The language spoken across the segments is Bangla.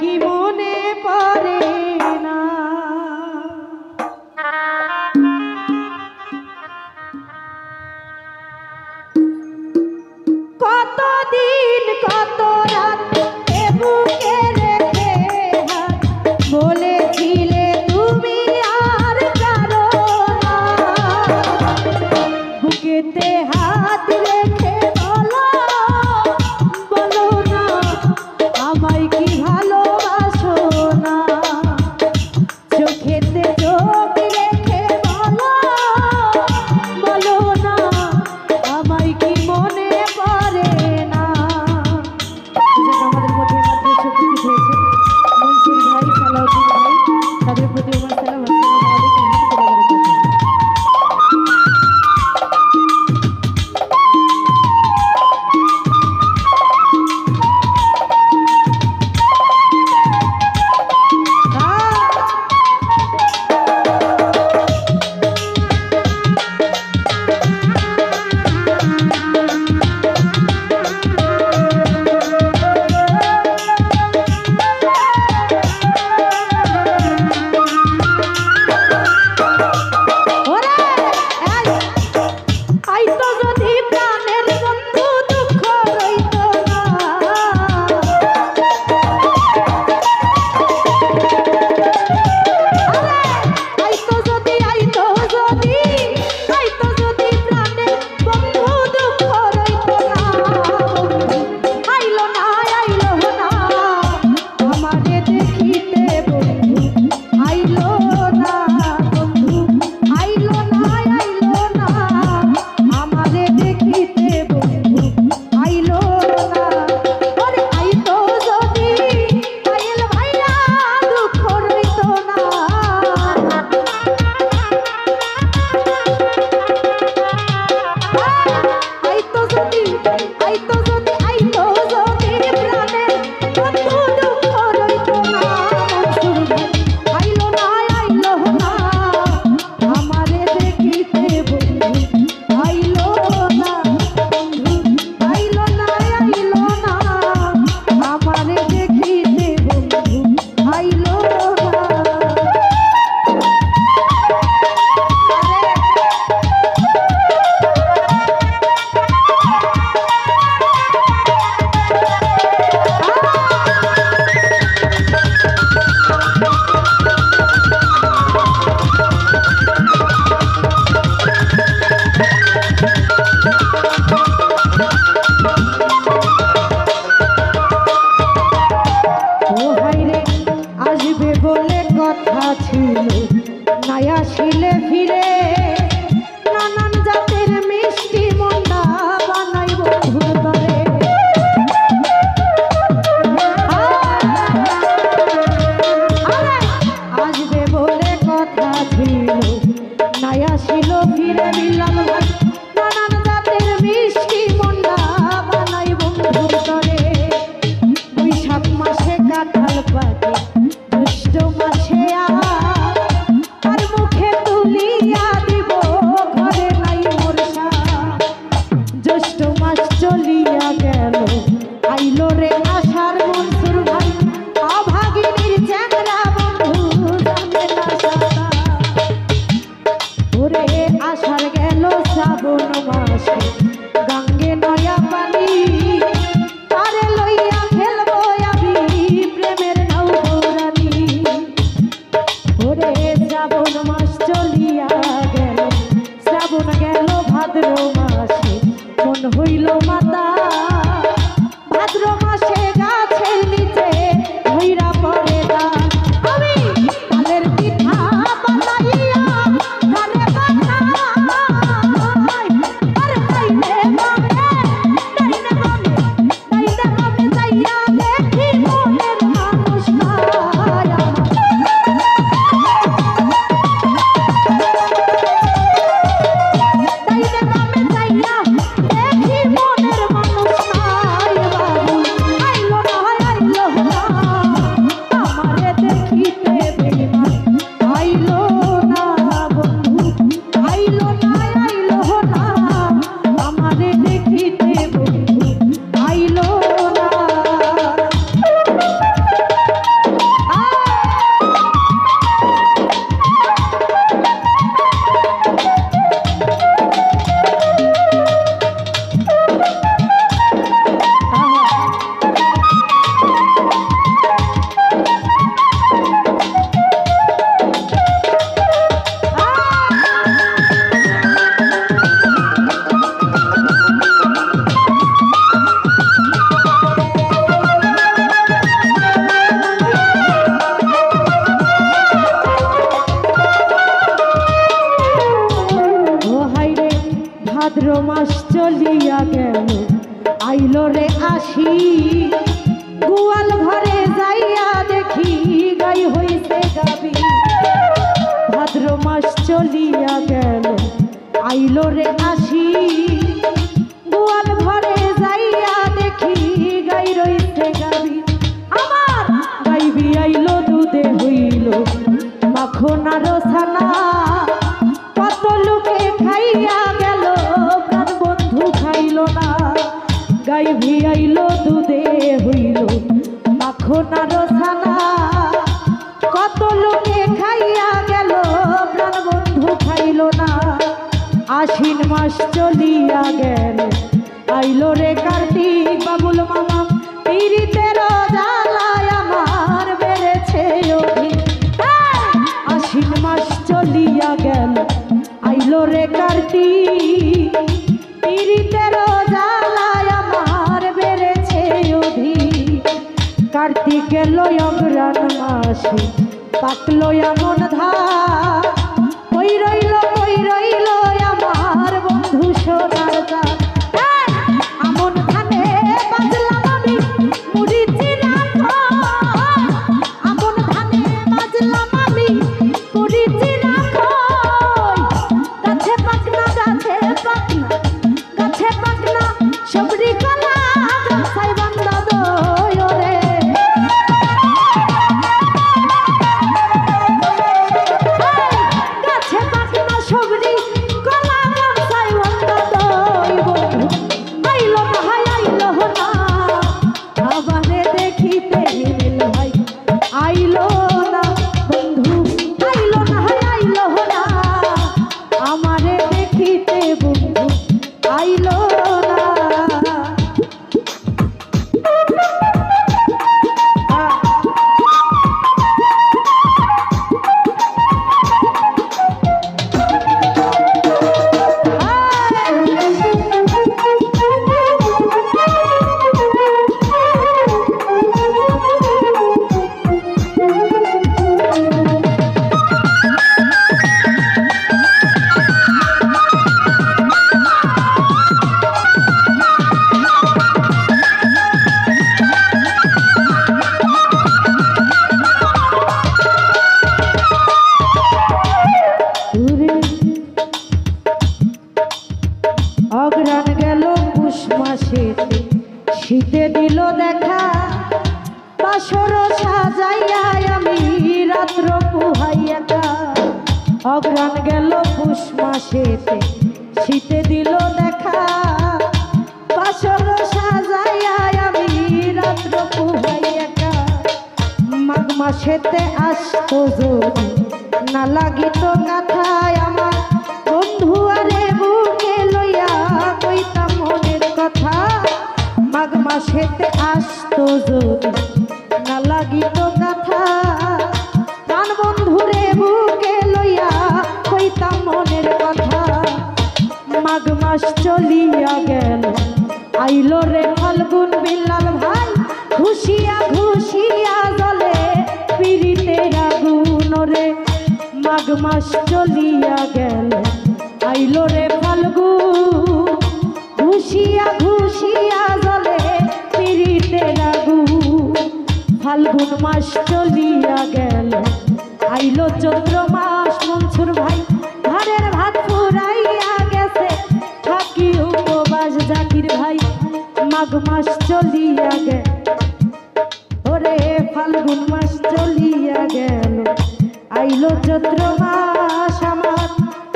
কি মনে পড়ে না। কতদিন কত রাত বুকে রেখে হাত বলেছিলে তুমি আর জানো না। বুকেতে হাত রেখে বলো বলো না আমায় কি ভালোবাসো না। চোখেতে চোখ রেখে বলো বলো না আমায় কি মনে পড়ে না। আমাদের মধ্যে মাত্র উপস্থিত হয়েছে মনসুর ভাই, সালাউদ্দিন ভাই, তাদের প্রতি আমার সালাম। নাই আসিলে ফিরে নানান জাতের মিষ্টি মন্ডা বানাই বন্ধুর দরে। আসবে বলে কথা ছিল নাই আসিল ফিরে মিললাম ভাই নানান জাতের মিষ্টি মন্ডা বানাই বন্ধুর দরে। বৈশাখ মাসে কাঁঠাল পাকে জ্যৈষ্ঠ মাসে আর মুখে তুলিয়া দিব ঘরে নাই মোরসা। জ্যৈষ্ঠ মাস চলিয়া গেল আইলো রে আষাঢ় মনসুর ভাই অভাগিনীর চ্যাংরা বন্ধু জানে না সাদা। ওরে আষাঢ় গেল শ্রাবণ মাসে গঙ্গে নয়া পানি তারে লইয়া খেলবো আমি প্রেমের নৌরানি। ওরে শ্রাবণ মাস চলিয়া গেল শ্রাবণ গেল ভাদ্র মাসে মন হইল মাতা। ভাদ্র মাসে গাছের নিচে ভৈরা পড়ে দান আমি তালের পিঠা বানাইয়া ঘরে বানাই। আরে তাইলে মামে তাইলে মামে তাইলে মামে যাইয়া দেখি মনের মানুষ নাই আমার। তাইলে মামে যাইয়া দেখি মনের মানুষ নাই বাবু। আসি গোয়াল ঘরে যাইয়া দেখি গাই হইছে গাবি ভাদ্র মাস চলিয়া গেল আইলো রে আসি গোয়াল ঘরে যাইয়া দেখি গাই রইছে গাবি আমার গাইবি আইলো দুধে হইল মাখন আর ছানা কত লোকে খাইয়া গেল প্রাণ বন্ধু খাইল না গাইবি আইলো দুধে হইল মাখন আর ছানা কত লোকে খাইয়া গেল প্রাণ বন্ধু খাইল না আশ্বিন মাস চলিয়া গেল আইলো রে কার্তিক বাবুল মামা পীড়িতের জ্বালায় আমার বেড়েছে অধিক আশ্বিন মাস চলিয়া গেল আইলো রে কার্তিক পীড়িতের জ্বালায় আমার বেড়েছে অধিক কার্তিক এলো অগ্রাণ মাসে পাকলো এমন ধার কই রইল আমার বন্ধু সোনার গান আমন ধানে বাজলাম আমি মুড়ি চিরা আমন ধানে বাজলাম আমি মুড়ি চিরা গাছে পাকনা সবরি কলা গাছাই বান্দা দই রে গাছে পাকনা সবরি কলা গাছাই বান্দা দই বন্ধু আইলো না আবারে দেখিতে হিল ভাই আইলো না বন্ধু আইলো না আমারে দেখিতে বন্ধু আইলো না অগ্রাণ গেল পুষ মাসে শীতে দিল দেখা বাসর সাজাইয়া আমি রাত্র পুহাইয়া অগ্রাণ গেল পুষ মাসে শীতে দিল দেখা বাসর সাজাইয়া আমি রাত্র পুহাইয়া মাঘ মাসেতে আসতো যদি না লাগিত গাথায় আমার বন্ধু আরে বুকে লইয়া কইতাম মনের কথা মাঘ মাসেতে আসতো যদি না লাগিত গাথা প্রাণ বন্ধুরে বুকে লইয়া কইতাম মনের কথা মাঘ মাস চলিয়া গেল আইলো রে ফাল্গুন বিল্লাল ভাই খুশিয়া জলে পীড়িতের আগুন রে মাঘ মাস চলিয়া গেল আইলো রে ফাল্গুন ঘুষিয়া জলে পীড়িতের আগুন ফাল্গুন মাস চলিয়া গেল আইলো চৈত্র মাস মনসুর ভাই ঘরের ভাত ফুরাইয়া গেছে থাকি উপবাস জাকির ভাই মাঘ মাস চলিয়া গেল ওরে ফাল্গুন মাস চলিয়া গেল আইলো চৈত্র মাস আমার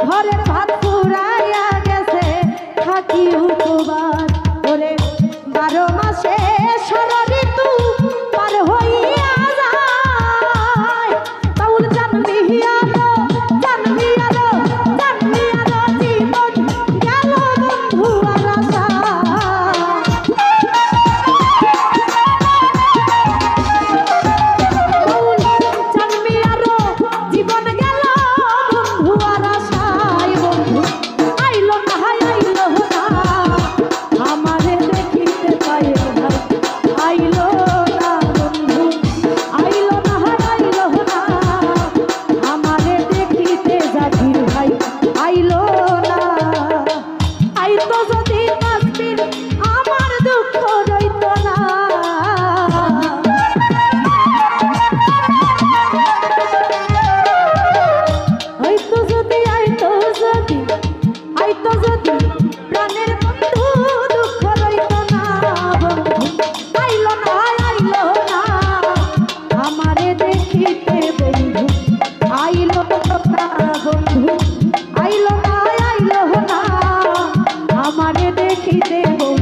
ঘরের ভাত ফুরাইয়া গেছে থাকি উপবাস ওরে 12 মাসে ষড়ঋতু পার হইয়া যায় বাউল জানবি আলো জীবন গেল বন্ধু আর আশা বাউল জানবি আলো জীবন গেল দেব